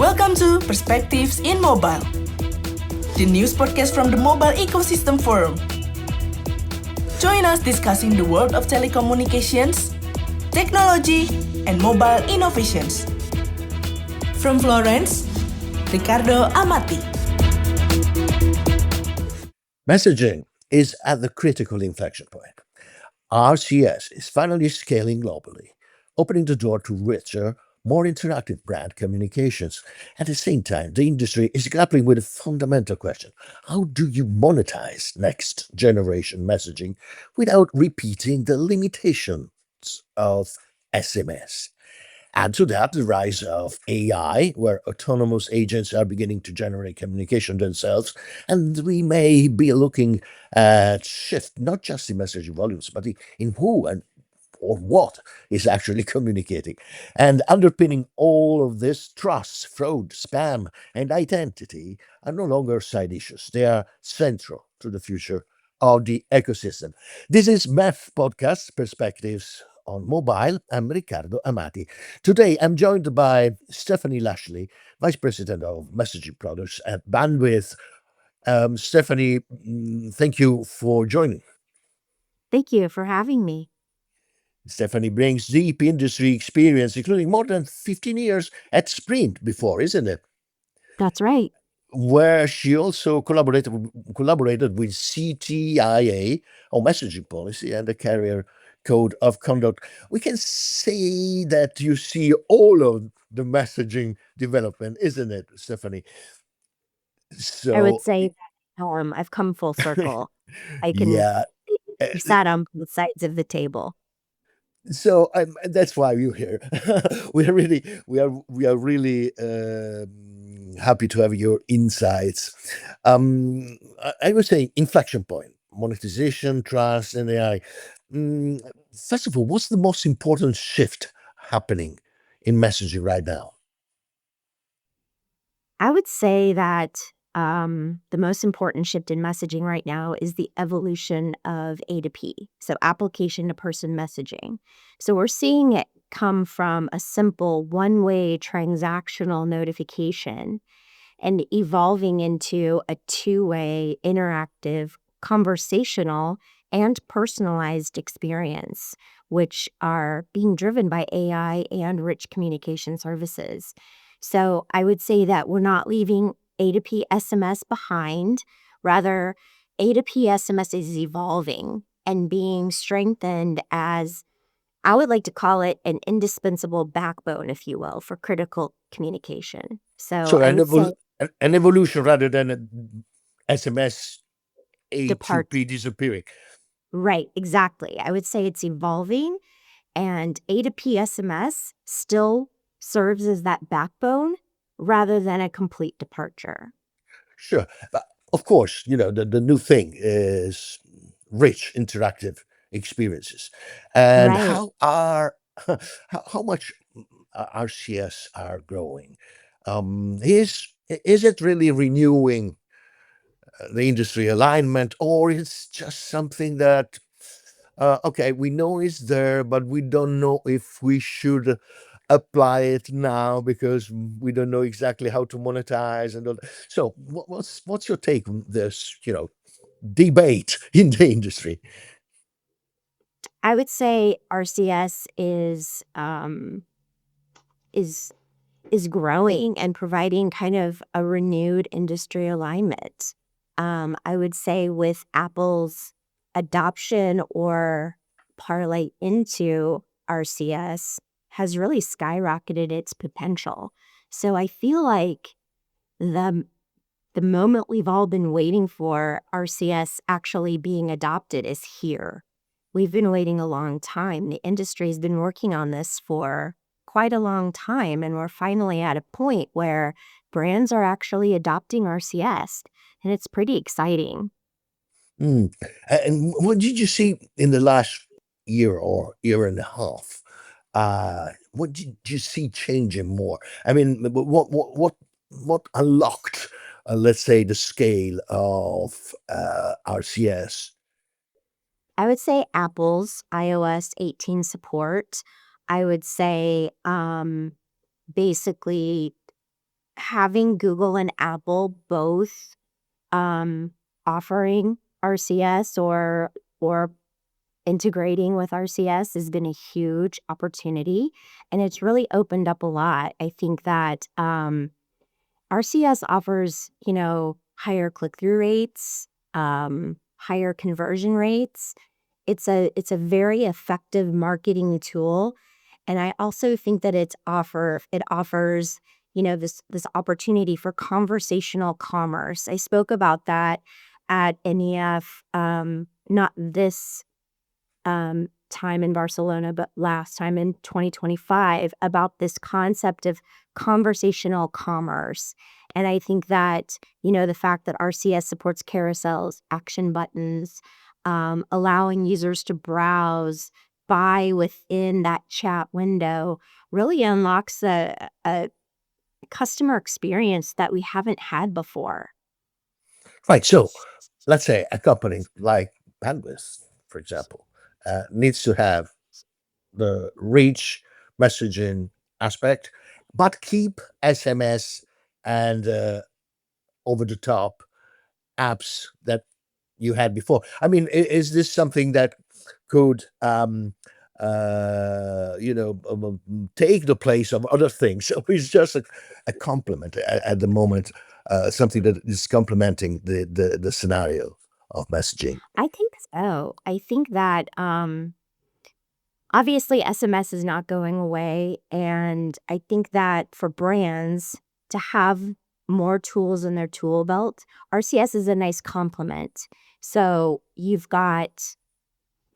Welcome to Perspectives in Mobile, the news podcast from the Mobile Ecosystem Forum. Join us discussing the world of telecommunications, technology, and mobile innovations. From Florence, Ricardo Amati. Messaging is at the critical inflection point. RCS is finally scaling globally, opening the door to richer, more interactive brand communications. At the same time, the industry is grappling with a fundamental question. How do you monetize next generation messaging without repeating the limitations of SMS? Add to that the rise of AI, where autonomous agents are beginning to generate communication themselves, and we may be looking at shift not just in messaging volumes, but in who and or what is actually communicating. And underpinning all of this, trust, fraud, spam, and identity are no longer side issues. They are central to the future of the ecosystem. This is MEF Podcast Perspectives on Mobile. I'm Ricardo Amati. Today, I'm joined by Stephanie Lashley, Vice President of Messaging Products at Bandwidth. Stephanie, thank you for joining. Thank you for having me. Stephanie brings deep industry experience, including more than 15 years at Sprint before, isn't it? That's right. Where she also collaborated with CTIA on messaging policy and the carrier code of conduct. We can say that you see all of the messaging development, isn't it, Stephanie? I would So, say that I've come full circle. I can yeah. I've sat on both sides of the table. So that's why you're here. we are really happy to have your insights. I would say inflection point, monetization, trust, and AI. First of all, what's the most important shift happening in messaging right now? I would say that the most important shift in messaging right now is the evolution of A2P, so application to person messaging. So we're seeing it come from a simple one-way transactional notification and evolving into a two-way interactive, conversational, and personalized experience, which are being driven by AI and rich communication services. So I would say that we're not leaving A2P SMS behind. Rather, A2P SMS is evolving and being strengthened as, I would like to call it, an indispensable backbone, if you will, for critical communication. So So I an, would say an evolution rather than an SMS depart. A2P disappearing. Right, exactly. I would say it's evolving, and A2P SMS still serves as that backbone rather than a complete departure. Sure. But of course, the new thing is rich interactive experiences. And Right. how much RCS are growing? Is it really renewing the industry alignment, or is just something that okay, we know it's there, but we don't know if we should apply it now because we don't know exactly how to monetize and all. So, what's your take on this? Debate in the industry. I would say RCS is growing and providing kind of a renewed industry alignment. I would say with Apple's adoption or parlay into RCS has really skyrocketed its potential. So I feel like the the moment we've all been waiting for, RCS actually being adopted, is here. We've been waiting a long time. The industry's been working on this for quite a long time, and we're finally at a point where brands are actually adopting RCS, and it's pretty exciting. Mm. And what did you see in the last year or year and a half? What did you see changing more? I mean, what unlocked, let's say, the scale of RCS? I would say Apple's iOS 18 support. I would say basically having Google and Apple both offering RCS or integrating with RCS has been a huge opportunity, and it's really opened up a lot. I think that RCS offers, higher click-through rates, higher conversion rates. It's a very effective marketing tool, and I also think that it offers, this opportunity for conversational commerce. I spoke about that at MEF, not this time in Barcelona, but last time in 2025 about this concept of conversational commerce. And I think that, the fact that RCS supports carousels, action buttons, allowing users to browse, buy within that chat window really unlocks a customer experience that we haven't had before. Right. So let's say a company like Bandwidth, for example, needs to have the reach messaging aspect, but keep SMS and over the top apps that you had before. I mean, is this something that could, take the place of other things? So it's just a complement at the moment, something that is complementing the scenario of messaging. I think so. I think that obviously SMS is not going away, and I think that for brands to have more tools in their tool belt, RCS is a nice complement. So you've got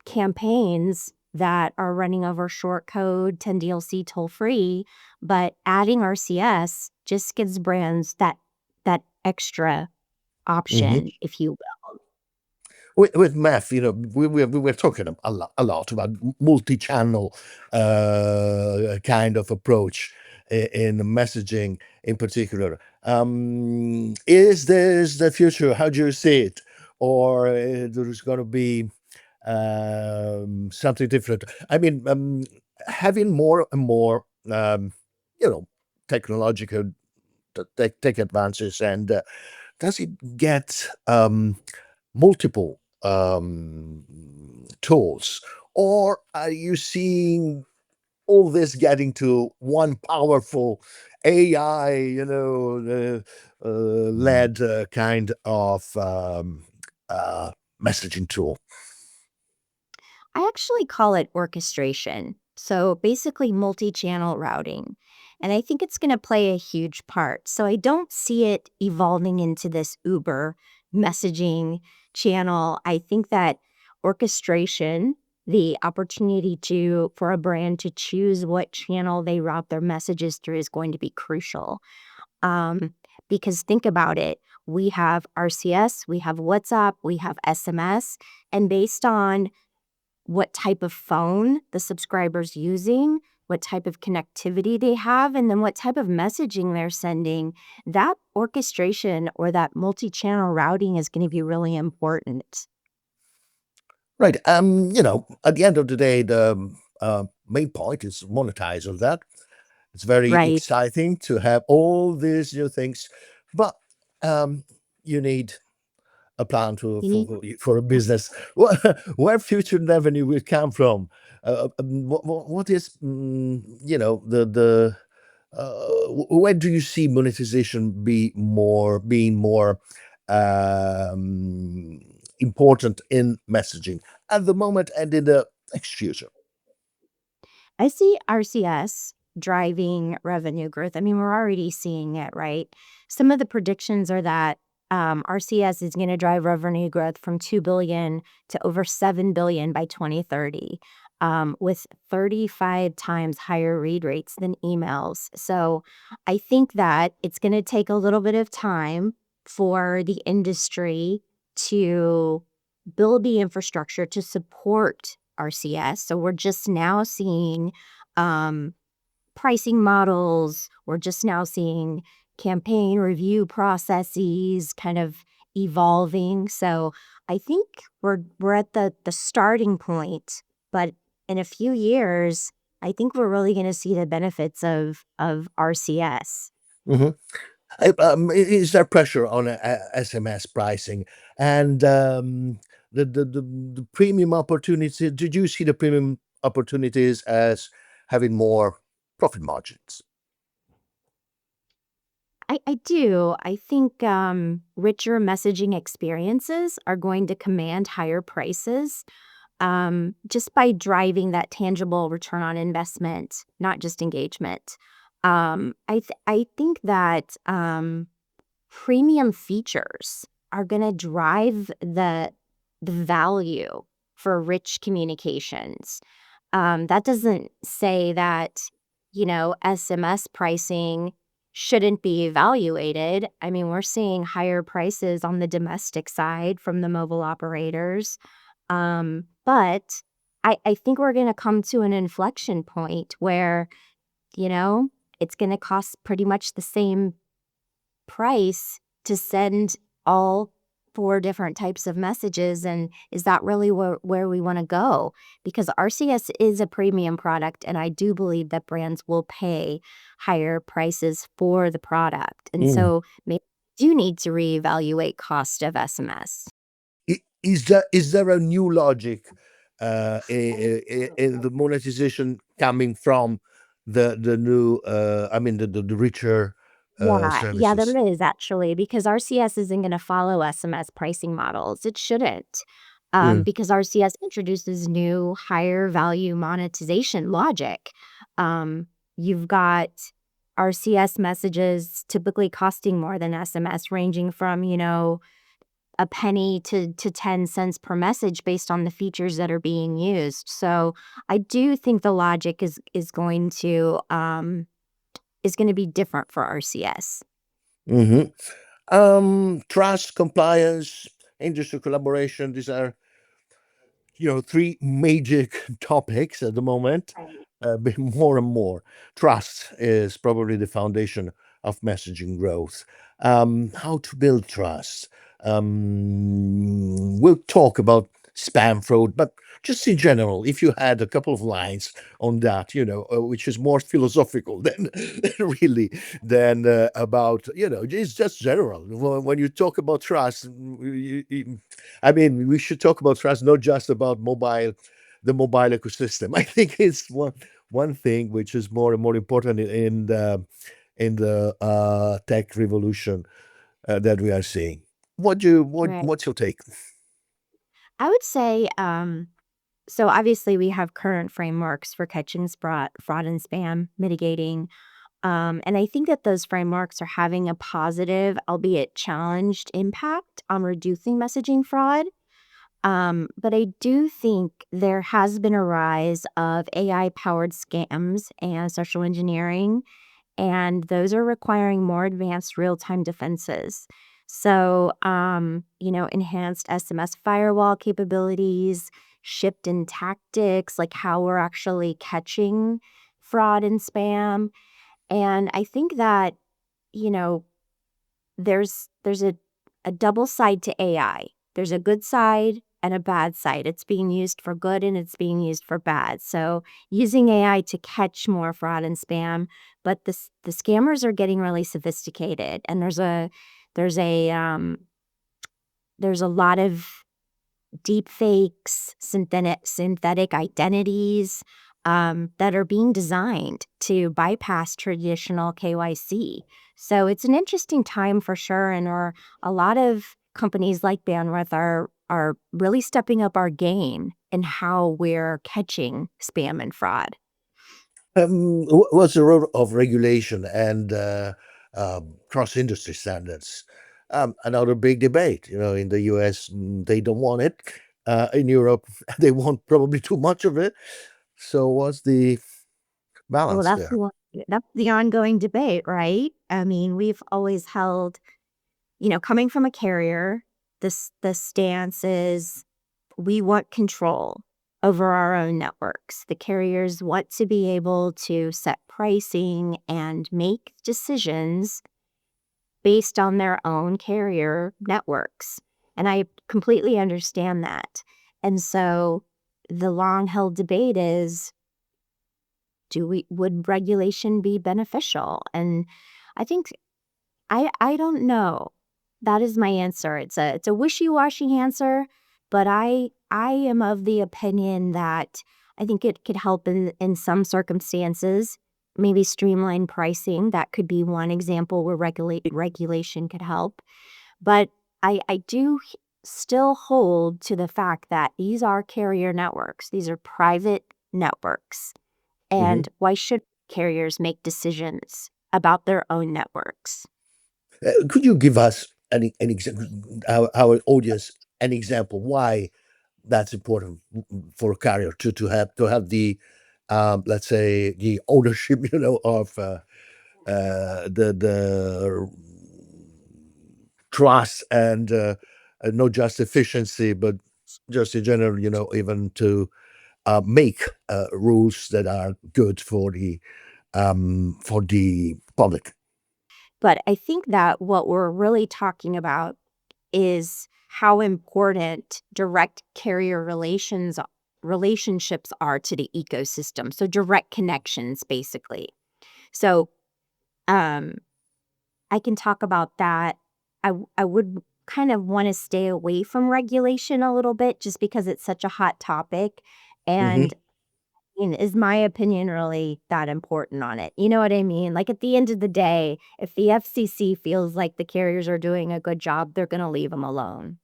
campaigns that are running over short code 10DLC toll free, but adding RCS just gives brands that extra Mhm. option, if you will. With MEF, we were talking a lot about multi-channel kind of approach in messaging in particular. Is this the future? How do you see it? Or there's going to be something different? I mean, having more and more, you know, technological tech advances, and does it get multiple tools, or are you seeing all this getting to one powerful AI, led kind of uh, messaging tool? I actually call it orchestration. So basically, multi channel routing. And I think it's going to play a huge part. So I don't see it evolving into this Uber messaging channel. I think that orchestration, the opportunity for a brand to choose what channel they route their messages through is going to be crucial. Um, because think about it, we have RCS, we have WhatsApp, we have SMS, and based on what type of phone the subscriber's using, what type of connectivity they have, and then what type of messaging they're sending, that orchestration or that multi-channel routing is going to be really important. Right. At the end of the day, the main point is monetize on that. It's very Right. exciting to have all these new things, but you need a plan to You need, for a business. Where future revenue will come from? What is the where do you see monetization being more important in messaging at the moment and in the next future? I see RCS driving revenue growth. I mean, we're already seeing it, right? Some of the predictions are that RCS is going to drive revenue growth from 2 billion to over 7 billion by 2030, with 35 times higher read rates than emails. So I think that it's going to take a little bit of time for the industry to build the infrastructure to support RCS. So we're just now seeing um, pricing models. We're just now seeing campaign review processes kind of evolving. So I think we're at the starting point, but in a few years, I think we're really going to see the benefits of RCS. Mhm. Is there pressure on SMS pricing and the premium opportunity? Did you see the premium opportunities as having more profit margins? I do. I think richer messaging experiences are going to command higher prices just by driving that tangible return on investment, not just engagement. I think that premium features are going to drive the value for rich communications. That doesn't say that, SMS pricing shouldn't be evaluated. I mean, we're seeing higher prices on the domestic side from the mobile operators. But I think we're going to come to an inflection point where, you know, it's going to cost pretty much the same price to send all 4 different types of messages, and is that really where we wanna go? Because RCS is a premium product, and I do believe that brands will pay higher prices for the product, and Mm. so maybe do need to reevaluate cost of SMS. Is there a new logic in the monetization coming from the new, I mean, the richer Yeah, services? there is actually, because RCS isn't gonna follow SMS pricing models. It shouldn't, Mm. because RCS introduces new higher value monetization logic. You've got RCS messages typically costing more than SMS, ranging from, a penny to 10 cents per message based on the features that are being used. So I do think the logic is gonna be different for RCS. Mhm. Trust, compliance, industry collaboration, these are, 3 major topics at the moment, Right. but more and more. Trust is probably the foundation of messaging growth. How to build trust? We'll talk about spam fraud, but just in general, if you had a couple of lines on that, which is more philosophical than really than about, it's just general. When you talk about trust, I mean, we should talk about trust, not just about the mobile ecosystem. I think it's one thing which is more and more important in the tech revolution that we are seeing. Right. What's your take? I would say, so obviously we have current frameworks for catching fraud and spam mitigating. And I think that those frameworks are having a positive, albeit challenged impact on reducing messaging fraud. But I do think there has been a rise of AI powered scams and social engineering, and those are requiring more advanced real-time defenses. So, enhanced SMS firewall capabilities, shift in tactics, like how we're actually catching fraud and spam. And I think that, you know, there's a double side to AI. There's a good side and a bad side. It's being used for good and it's being used for bad. So using AI to catch more fraud and spam, but the scammers are getting really sophisticated, and there's a there's a lot of deep fakes, synthetic identities that are being designed to bypass traditional KYC. So it's an interesting time for sure, and a lot of companies like Bandwidth are really stepping up our game in how we're catching spam and fraud. What's the role of regulation and cross-industry standards? Another big debate. In the US, they don't want it. In Europe, they want probably too much of it. So, what's the Well, balance there? that's the ongoing debate, right? I mean, we've always held, coming from a carrier, the stance is we want control over our own networks. The carriers want to be able to set pricing and make decisions based on their own carrier networks. And I completely understand that. And so the long held debate is would regulation be beneficial? And I think I don't know. That is my answer. It's a wishy-washy answer, but I am of the opinion that I think it could help in some circumstances, maybe streamline pricing. That could be one example where regulation could help. But I do still hold to the fact that these are carrier networks. These are private networks. Mhm. And why should carriers make decisions about their own networks? Could you give us an example, our audience, an example why that's important for a carrier to have the let's say the ownership, of the trust and not just efficiency, but just in general, even to make rules that are good for the public. But I think that what we're really talking about is how important direct carrier relationships are to the ecosystem. So direct connections, basically. So um, I can talk about that. I would kind of want to stay away from regulation a little bit just because it's such a hot topic. Hmm. And is my opinion really that important on it? You know what I mean? Like, at the end of the day, if the FCC feels like the carriers are doing a good job, they're gonna leave them alone.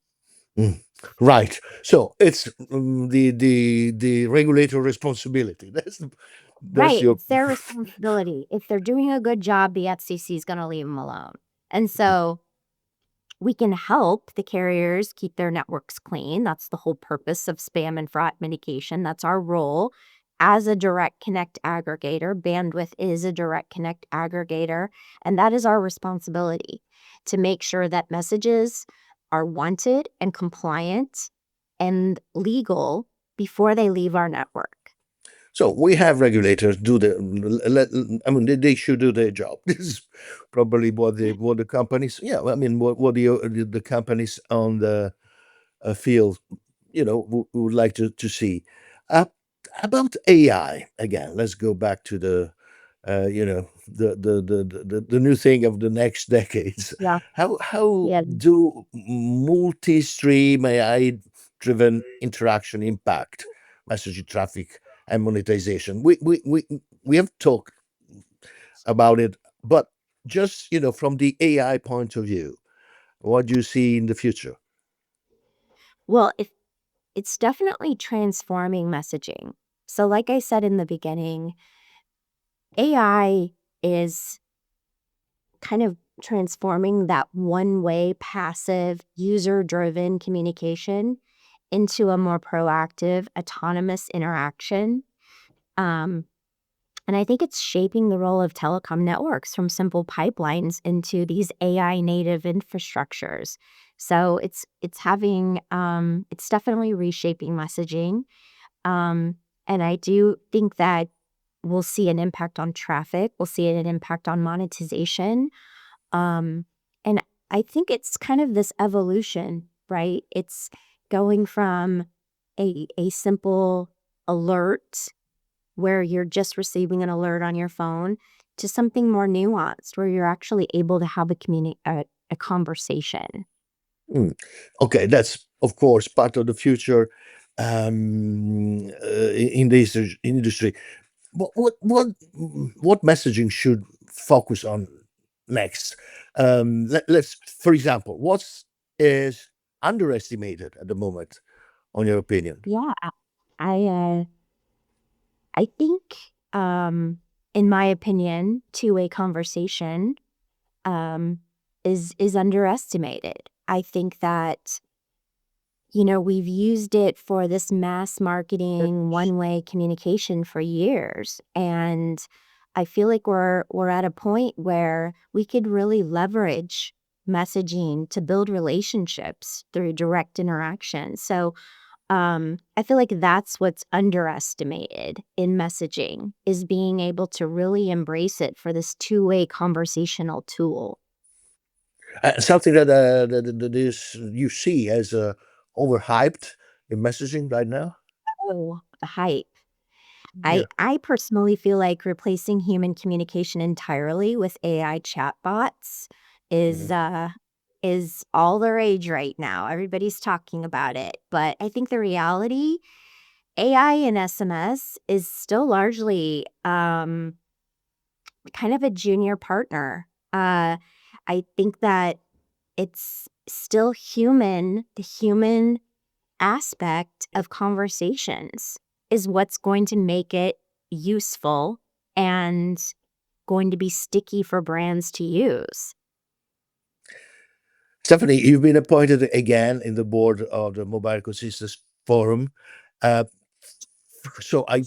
Mm. Right. So it's the regulator responsibility. That's Right, your. it's their responsibility. If they're doing a good job, the FCC is gonna leave them alone. And so we can help the carriers keep their networks clean. That's the whole purpose of spam and fraud mitigation. That's our role as a direct connect aggregator. Bandwidth is a direct connect aggregator, and that is our responsibility to make sure that messages are wanted and compliant and legal before they leave our network. So we have regulators do the. I mean, they should do their job. This is probably what the companies. Yeah, I mean, what the companies on the field, would like to see. Uh, about AI again. Let's go back to the new thing of the next decades. Yeah. How Yeah. do multi-stream AI driven interaction impact message traffic and monetization? We have talked about it, but just from the AI point of view, what do you see in the future? Well, if it's definitely transforming messaging. So, like I said in the beginning, AI is kind of transforming that one-way, passive, user-driven communication into a more proactive, autonomous interaction. Um, and I think it's shaping the role of telecom networks from simple pipelines into these AI native infrastructures. So it's definitely reshaping messaging. Um, and I do think that we'll see an impact on traffic. We'll see an impact on monetization. Um, and I think it's kind of this evolution, right? It's going from a simple alert where you're just receiving an alert on your phone to something more nuanced where you're actually able to have a conversation. Mm. Okay, that's of course part of the future in this industry. What messaging should focus on next? Let's, for example, what is underestimated at the moment, on your opinion? Yeah, I uh, I think in my opinion, two-way conversation um, is underestimated. I think that we've used it for this mass marketing one-way communication for years, and I feel like we're at a point where we could really leverage messaging to build relationships through direct interaction. So I feel like that's what's underestimated in messaging is being able to really embrace it for this two-way conversational tool. Something that is you see as overhyped in messaging right now. Oh, the hype. Yeah. I personally feel like replacing human communication entirely with AI chatbots Mhm. is all the rage right now. Everybody's talking about it, but I think the reality, AI and SMS is still largely kind of a junior partner. I think that it's still human. The human aspect of conversations is what's going to make it useful and going to be sticky for brands to use. Stephanie, you've been appointed again in the board of the Mobile Ecosystem Forum. Uh, so I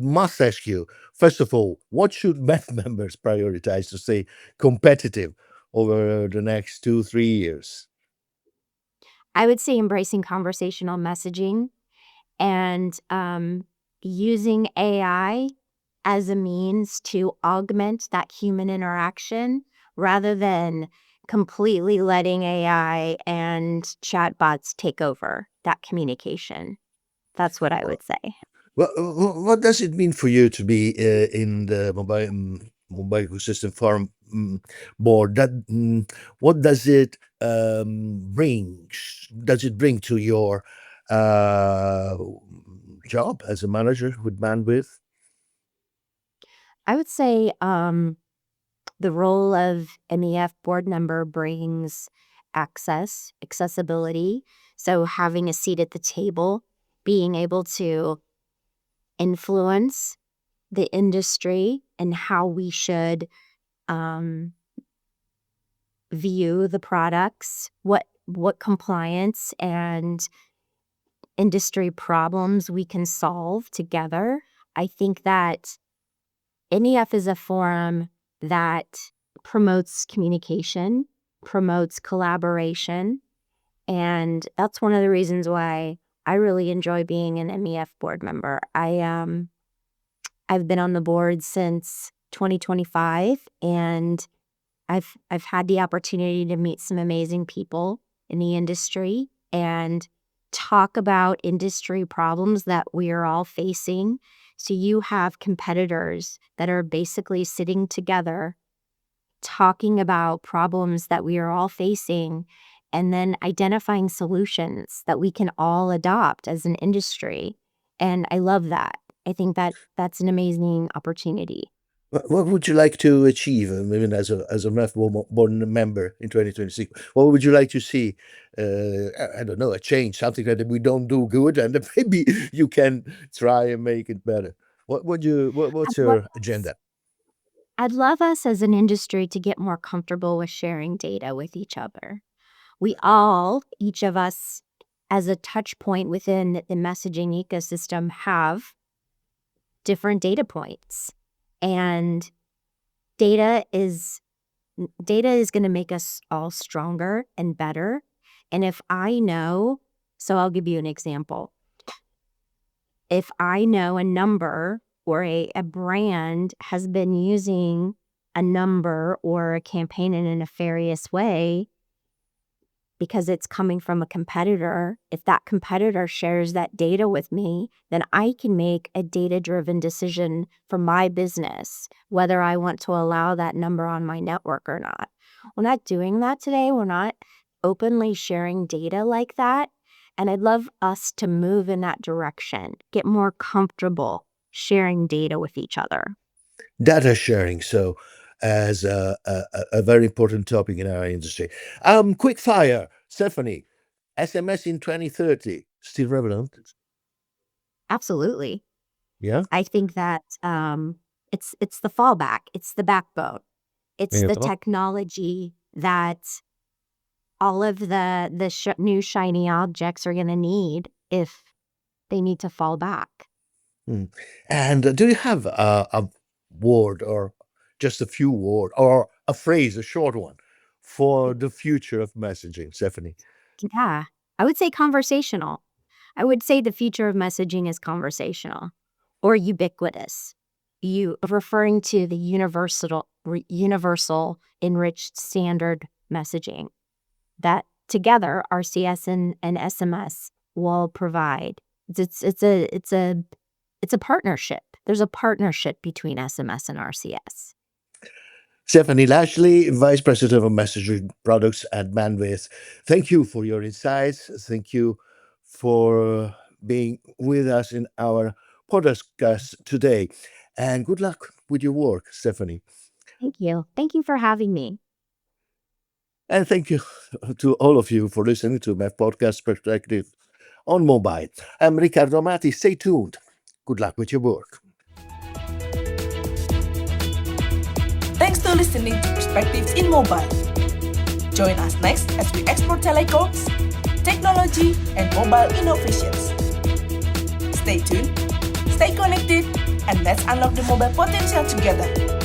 must ask you, first of all, what should MEF members prioritize to stay competitive over the next 2-3 years? I would say embracing conversational messaging and using AI as a means to augment that human interaction rather than completely letting AI and chatbots take over that communication. That's what I would say. What does it mean for you to be in the mobile ecosystem forum board? What does it bring? Does it bring to your uh, job as a manager with bandwidth? I would say the role of MEF board member brings accessibility. So having a seat at the table, being able to influence the industry and how we should um, view the products, what compliance and industry problems we can solve together. I think that NEF is a forum that promotes communication, promotes collaboration, and that's one of the reasons why I really enjoy being an MEF board member. I've been on the board since 2025, and I've had the opportunity to meet some amazing people in the industry and talk about industry problems that we are all facing. So you have competitors that are basically sitting together talking about problems that we are all facing and then identifying solutions that we can all adopt as an industry. And I love that. I think that that's an amazing opportunity. What would you like to achieve, even as a MEF board member in 2026? What would you like to see? I don't know, a change, something that we don't do good, and maybe you can try and make it better. What's I'd love your agenda? I'd love us as an industry to get more comfortable with sharing data with each other. We all, each of us, as a touch point within the messaging ecosystem, have different data points. And data is data is going to make us all stronger and better. And if I know, so I'll give you an example. If I know a number or a brand has been using a number or a campaign in a nefarious way because it's coming from a competitor, if that competitor shares that data with me, then I can make a data-driven decision for my business, whether I want to allow that number on my network or not. We're not doing that today. We're not openly sharing data like that. And I'd love us to move in that direction, get more comfortable sharing data with each other. Data sharing, so as a very important topic in our industry. Quick fire, Stephanie. SMS in 2030 still relevant? Absolutely. Yeah. I think that it's the fallback. It's the backbone. It's Yeah. the technology that all of the new shiny objects are going to need if they need to fall back. Hmm. And do you have a word or just a few word or a phrase, a short one, for the future of messaging, Stephanie? Yeah, I would say conversational. I would say the future of messaging is conversational or ubiquitous. You referring to the universal enriched standard messaging that together RCS and SMS will provide. It's a partnership. There's a partnership between SMS and RCS. Stephanie Lashley, Vice President of Messaging Products at Bandwidth. Thank you for your insights. Thank you for being with us in our podcast today. And good luck with your work, Stephanie. Thank you. Thank you for having me. And thank you to all of you for listening to my podcast Perspective on Mobile. I'm Riccardo Amati. Stay tuned. Good luck with your work. Thanks for listening to Perspectives in Mobile. Join us next as we explore telecoms, technology, and mobile innovations. Stay tuned, stay connected, and let's unlock the mobile potential together.